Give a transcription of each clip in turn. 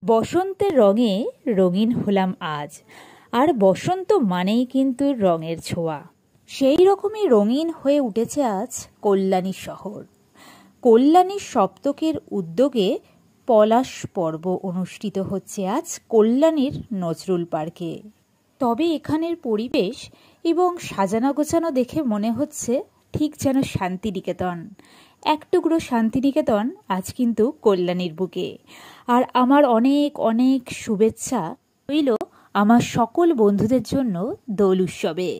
বসন্তের রঙে রঙিন হলাম আজ। আর বসন্ত মানেই কিন্তু রঙের ছোঁয়া। সেই রকমই রঙিন হয়ে উঠেছে আজ কল্যাণী শহর। কল্যাণী সপ্তকের উদ্যোগে পলাশ পর্ব অনুষ্ঠিত হচ্ছে আজ কল্যাণীর নজরুল পার্কে। তবে এখানের পরিবেশ এবং সাজানো গোছানো দেখে মনে হচ্ছে ঠিক যেন শান্তিনিকেতন। এক টুকরো শান্তিনিকেতন আজ কিন্তু কল্যাণীর বুকে। আর আমার অনেক অনেক শুভেচ্ছা রইল আমার সকল বন্ধুদের জন্য দোল উৎসবে।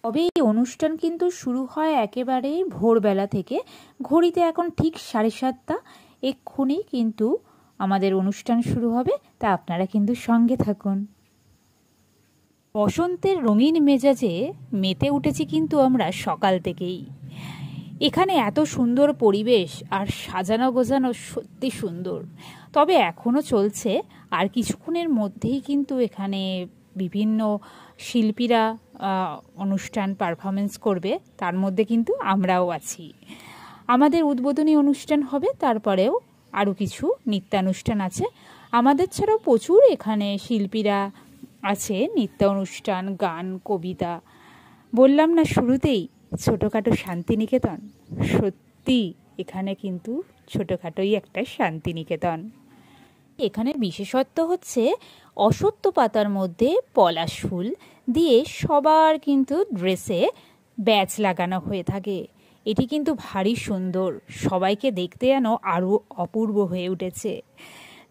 তবে এই অনুষ্ঠান কিন্তু শুরু হয় একেবারে ভোরবেলা থেকে। ঘড়িতে এখন ঠিক 7:30। এক্ষুনি কিন্তু আমাদের অনুষ্ঠান শুরু হবে, তা আপনারা কিন্তু সঙ্গে থাকুন। বসন্তের রঙিন মেজাজে মেতে উঠেছি কিন্তু আমরা সকাল থেকেই। এখানে এত সুন্দর পরিবেশ আর সাজানো গোছানো সত্যি সুন্দর। তবে এখনও চলছে, আর কিছুক্ষণের মধ্যেই কিন্তু এখানে বিভিন্ন শিল্পীরা অনুষ্ঠান পারফরমেন্স করবে। তার মধ্যে কিন্তু আমরাও আছি। আমাদের উদ্বোধনী অনুষ্ঠান হবে, তারপরেও আরও কিছু নৃত্যানুষ্ঠান আছে। আমাদের ছাড়াও প্রচুর এখানে শিল্পীরা আছে, নৃত্য অনুষ্ঠান, গান, কবিতা। বললাম না শুরুতেই ছোটোখাটো শান্তিনিকেতন। সত্যি এখানে কিন্তু ছোটোখাটোই একটা শান্তিনিকেতন। এখানের বিশেষত্ব হচ্ছে অশ্বত্থ পাতার মধ্যে পলাশ ফুল দিয়ে সবার কিন্তু ড্রেসে ব্যাজ লাগানো হয়ে থাকে। এটি কিন্তু ভারী সুন্দর, সবাইকে দেখতে যেন আরও অপূর্ব হয়ে উঠেছে।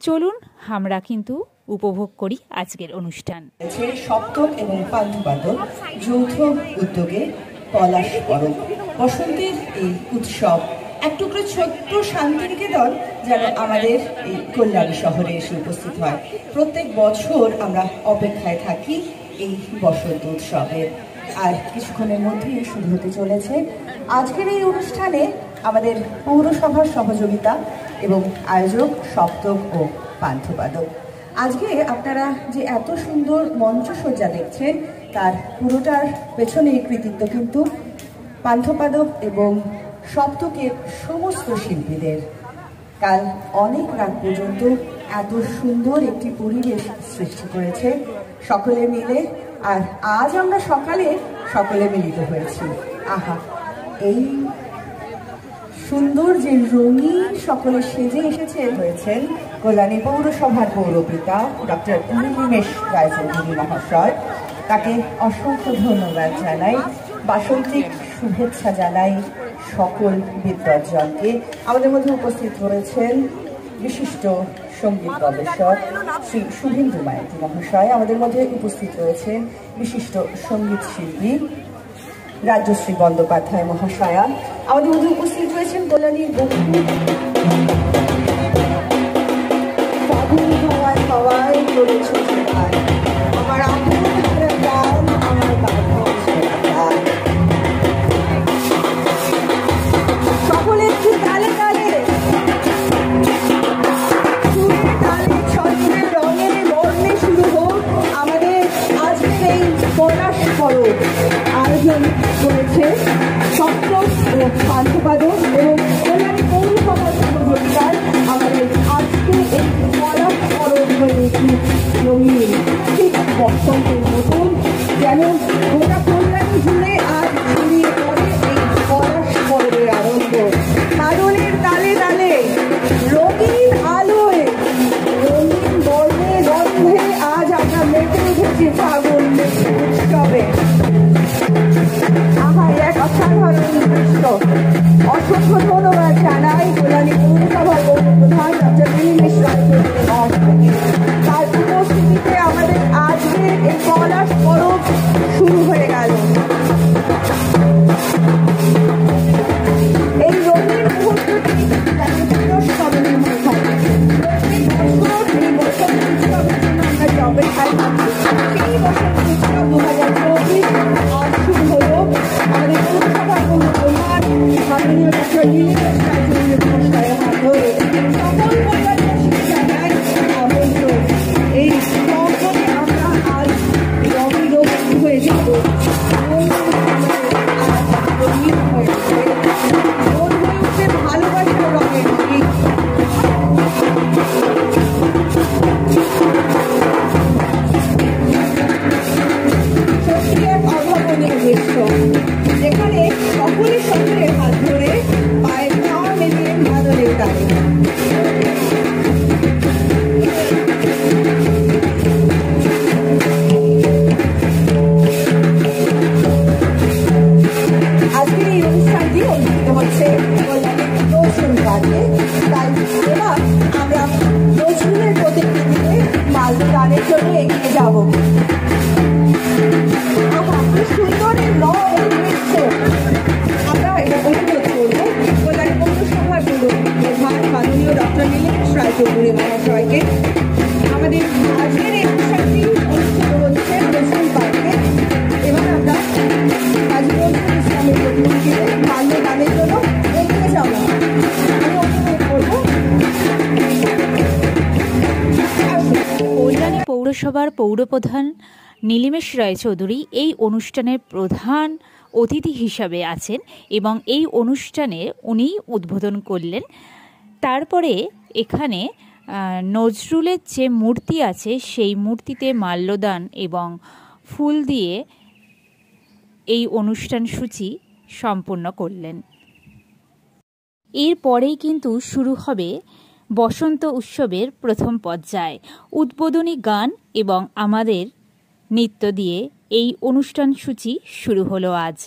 চলুন আমরা কিন্তু উপভোগ করি আজকের অনুষ্ঠান। সপ্তক এবং পান্থবাদক যৌথ উদ্যোগে পলাশ পরব, বসন্তের এই উৎসব, এক টুকরো ছোট্ট শান্তিনিকেতন যেন আমাদের এই কল্যাণী শহরে এসে উপস্থিত হয়। প্রত্যেক বছর আমরা অপেক্ষায় থাকি এই বসন্ত উৎসবের। আর কিছুক্ষণের মধ্যেই শুরু হতে চলেছে আজকের এই অনুষ্ঠানে আমাদের পৌরসভার সহযোগিতা এবং আয়োজক সপ্তক ও পান্থবাদক। আজকে আপনারা যে এত সুন্দর মঞ্চসজ্জা দেখছেন, তার পুরোটার পেছনে কৃতিত্ব কিন্তু পান্থবাদক এবং সপ্তকের সমস্ত শিল্পীদের। কাল অনেক রাত পর্যন্ত এত সুন্দর একটি পরিবেশ সৃষ্টি করেছে সকলে মিলে। আর আজ আমরা সকালে সকলে মিলিত হয়েছি। আহা, এই সুন্দর যে রঙিন সকলে সেজে এসেছে হয়েছেন কল্যাণী পৌরসভার পৌরপিতা ডক্টর নীলিমেশ রায়চৌধুরী মহাশয়। তাকে অসংখ্য ধন্যবাদ জানাই, বাসন্তিক শুভেচ্ছা জানাই সকল বিদ্বজ্জনকে। আমাদের মধ্যে উপস্থিত রয়েছেন বিশিষ্ট সঙ্গীত গবেষক শ্রী শুভেন্দু মাইতি মহাশয়। আমাদের মধ্যে উপস্থিত রয়েছেন বিশিষ্ট সঙ্গীত শিল্পী রাজশ্রী বন্দ্যোপাধ্যায় মহাশয়া। আমাদের মধ্যে উপস্থিত রয়েছেন কল্যাণীর হওয়ায় চলেছে আমার সকলে একটু তালে তালে ছন্দে রঙে বর্ণে শুরু হোক আমাদের আজকের এই পলাশ পরব। আয়োজন করেছে সপ্তক ও পান্থবাদক এবং কল্যাণী পৌরসভার সহযোগিতার আমাদের আজকে এই পলাশ পরব হয়েছে রঙিন, ঠিক বসন্তের মতন যেন গোটা কল্যাণী জুড়ে আজ ছড়িয়ে পড়ে এই পলাশ পরবের আনন্দ। কারণের তালে তালে রঙিন আলোয় রঙিন বর্ণে গন্ধে আজ আমরা মেতে উঠেছি ফাগুন উৎসবে। এক অসাধারণ দৃশ্য। অসংখ্য ধন্যবাদ জানাই কল্যাণী পৌরসভার প্রধান ডক্টর নীলিমেশ রায়চৌধুরী মহাশয়কে। তার উপস্থিতিতে আমাদের আজকের এই পলাশ পরব শুরু হয়ে গেল। এই রঙিন মুহূর্তটি চিরস্মরণীয় হয়ে থাকে। এই বসন্ত উৎসবের জন্য আমরা যে অপেক্ষায় থাকি, সেই বসন্ত উৎসব 2024 আজ শুরু হলো। আমাদের পৌরসভার প্রধান মাননীয় ডক্টর নীলিমেশ রায়চৌধুরী মহাশয়ের হাত ধরে সকল কল্যাণবাসীকে জানাই আমন্ত্রণ। এই সংকটে আমরা আজ রঙিন হয়ে যাব। রঙিন হয়ে ভালোবাসার রঙের যেখানে সকলে সকলের হাত ধরে পায়ের পা মেলিয়ে মাদলের তালে। আজকের এই অনুষ্ঠানটি অনুষ্ঠিত হচ্ছে কল্যাণী নজরুল গানে। তাই এবার আমরা নজরুলের প্রতিকৃতিতে মাল্য গানের জন্য এগিয়ে যাব। সুন্দর রং দৃশ্য আমরা এটা অনুরোধ করবো কল্যাণী পৌরসভার প্রধান মাননীয় ডক্টর নীলেশ রায়চৌধুরী মহাশয়কে। আমাদের আজকের এই অনুষ্ঠানটি অনুষ্ঠিত হচ্ছে নজরুল পার্কে। এবার আমরা কাজী নজরুল ইসলামের প্রতিনিধিকে মাল্য গানের জন্য এগিয়ে যাব। আমি অনুরোধ করবো কল্যাণী পৌরসভার পৌরপ্রধান নীলিমেশ রায়চৌধুরী এই অনুষ্ঠানের প্রধান অতিথি হিসাবে আছেন এবং এই অনুষ্ঠানে উনি উদ্বোধন করলেন। তারপরে এখানে নজরুলের যে মূর্তি আছে সেই মূর্তিতে মাল্যদান এবং ফুল দিয়ে এই অনুষ্ঠান সূচি সম্পন্ন করলেন। এরপরেই কিন্তু শুরু হবে বসন্ত উৎসবের প্রথম পর্যায়। উদ্বোধনী গান এবং আমাদের নৃত্য দিয়ে এই অনুষ্ঠান সূচি শুরু হলো আজ।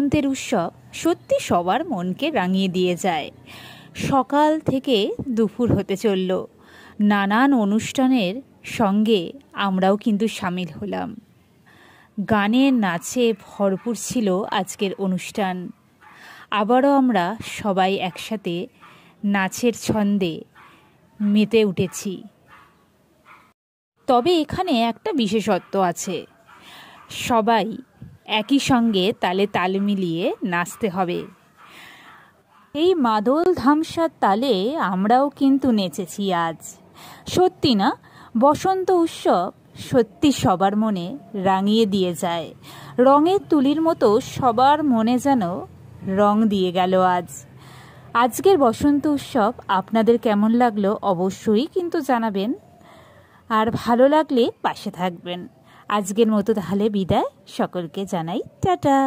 বসন্তের উৎসব সত্যি সবার মনকে রাঙিয়ে দিয়ে যায়। সকাল থেকে দুপুর হতে চলল, নানান অনুষ্ঠানের সঙ্গে আমরাও কিন্তু সামিল হলাম। গানের নাচে ভরপুর ছিল আজকের অনুষ্ঠান। আবারও আমরা সবাই একসাথে নাচের ছন্দে মেতে উঠেছি। তবে এখানে একটা বিশেষত্ব আছে, সবাই একই সঙ্গে তালে তাল মিলিয়ে নাচতে হবে। এই মাদল ধামসার তালে আমরাও কিন্তু নেচেছি আজ। সত্যি না, বসন্ত উৎসব সত্যি সবার মনে রাঙিয়ে দিয়ে যায়। রঙের তুলির মতো সবার মনে যেন রং দিয়ে গেল আজ। আজকের বসন্ত উৎসব আপনাদের কেমন লাগলো অবশ্যই কিন্তু জানাবেন, আর ভালো লাগলে পাশে থাকবেন। আজকের মতো তাহলে বিদায়, সকলকে জানাই টাটা।